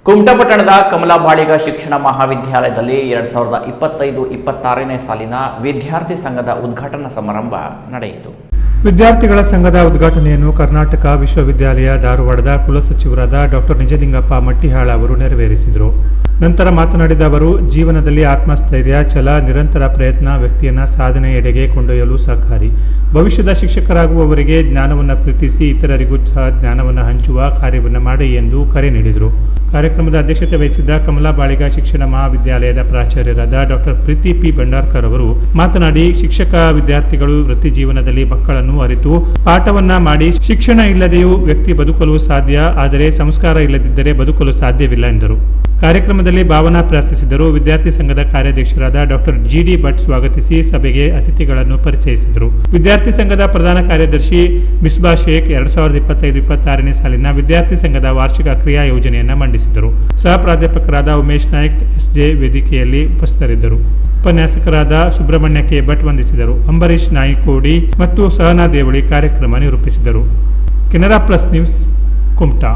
ಕುಮಟಾ ಪಟ್ಟಣದ ಕಮಲಾ ಬಾಳಿಗ ಶಿಕ್ಷಣ ಮಹಾವಿದ್ಯಾಲಯದಲ್ಲಿ 2025-26ನೇ ಸಾಲಿನ ವಿದ್ಯಾರ್ಥಿ ಸಂಘದ ಉದ್ಘಾಟನಾ ಸಮಾರಂಭ ನಡೆಯಿತು. ವಿದ್ಯಾರ್ಥಿಗಳ ಸಂಘದ ಉದ್ಘಾಟನೆಯನ್ನು ಕರ್ನಾಟಕ ವಿಶ್ವವಿದ್ಯಾಲಯ ಧಾರವಾಡದ ಕುಲಸಚಿವರಾದ ಡಾಕ್ಟರ್ ನಿಜಲಿಂಗಪ್ಪ ಮಟ್ಟಿಹಾಳ ಅವರು ನೆರವೇರಿಸಿದರು. ನಂತರ ಮಾತನಾಡಿದ ಅವರು, ಜೀವನದಲ್ಲಿ ಆತ್ಮಸ್ಥೈರ್ಯ, ಛಲ, ನಿರಂತರ ಪ್ರಯತ್ನ ವ್ಯಕ್ತಿಯನ್ನು ಸಾಧನೆಯೆಡೆಗೆ ಕೊಂಡೊಯ್ಯಲು ಸಹಕಾರಿ. ಭವಿಷ್ಯದ ಶಿಕ್ಷಕರಾಗುವವರಿಗೆ ಜ್ಞಾನವನ್ನು ಪ್ರೀತಿಸಿ ಇತರರಿಗೂ ಸಹ ಜ್ಞಾನವನ್ನು ಹಂಚುವ ಕಾರ್ಯವನ್ನು ಮಾಡಿ ಎಂದು ಕರೆ ನೀಡಿದರು. ಕಾರ್ಯಕ್ರಮದ ಅಧ್ಯಕ್ಷತೆ ವಹಿಸಿದ್ದ ಕಮಲಾ ಬಾಳಿಗ ಶಿಕ್ಷಣ ಮಹಾವಿದ್ಯಾಲಯದ ಪ್ರಾಚಾರ್ಯರಾದ ಡಾಕ್ಟರ್ ಪ್ರೀತಿ ಪಿ ಭಂಡಾರ್ಕರ್ ಅವರು ಮಾತನಾಡಿ, ಶಿಕ್ಷಕ ವಿದ್ಯಾರ್ಥಿಗಳು ವೃತ್ತಿ ಜೀವನದಲ್ಲಿ ಮಕ್ಕಳನ್ನು ಅರಿತು ಪಾಠವನ್ನ ಮಾಡಿ, ಶಿಕ್ಷಣ ಇಲ್ಲದೆಯೂ ವ್ಯಕ್ತಿ ಬದುಕಲು ಸಾಧ್ಯ, ಆದರೆ ಸಂಸ್ಕಾರ ಇಲ್ಲದಿದ್ದರೆ ಬದುಕಲು ಸಾಧ್ಯವಿಲ್ಲ ಎಂದರು. ಕಾರ್ಯಕ್ರಮದಲ್ಲಿ ಭಾವನಾ ಪ್ರಾರ್ಥಿಸಿದರು. ವಿದ್ಯಾರ್ಥಿ ಸಂಘದ ಕಾರ್ಯಾಧ್ಯಕ್ಷರಾದ ಡಾಕ್ಟರ್ ಜಿಡಿ ಭಟ್ ಸ್ವಾಗತಿಸಿ ಸಭೆಗೆ ಅತಿಥಿಗಳನ್ನು ಪರಿಚಯಿಸಿದರು. ವಿದ್ಯಾರ್ಥಿ ಸಂಘದ ಪ್ರಧಾನ ಕಾರ್ಯದರ್ಶಿ ಮಿಸ್ಬಾ ಶೇಖ್ 2025-26ನೇ ಸಾಲಿನ ವಿದ್ಯಾರ್ಥಿ ಸಂಘದ ವಾರ್ಷಿಕ ಕ್ರಿಯಾ ಯೋಜನೆಯನ್ನು ಮಂಡಿಸಿದರು. ಸಹ ಪ್ರಾಧ್ಯಾಪಕರಾದ ಉಮೇಶ್ ನಾಯ್ಕ್ ಎಸ್ಜೆ ವೇದಿಕೆಯಲ್ಲಿ ಉಪಸ್ಥಿತರಿದ್ದರು. ಉಪನ್ಯಾಸಕರಾದ ಸುಬ್ರಹ್ಮಣ್ಯ ಕೆ ಭಟ್ ವಂದಿಸಿದರು. ಅಂಬರೀಶ್ ನಾಯ್ಕೋಡಿ ಮತ್ತು ಸಹನಾ ದೇವಳಿ ಕಾರ್ಯಕ್ರಮ ನಿರೂಪಿಸಿದರು. Canara plus news, Kumta.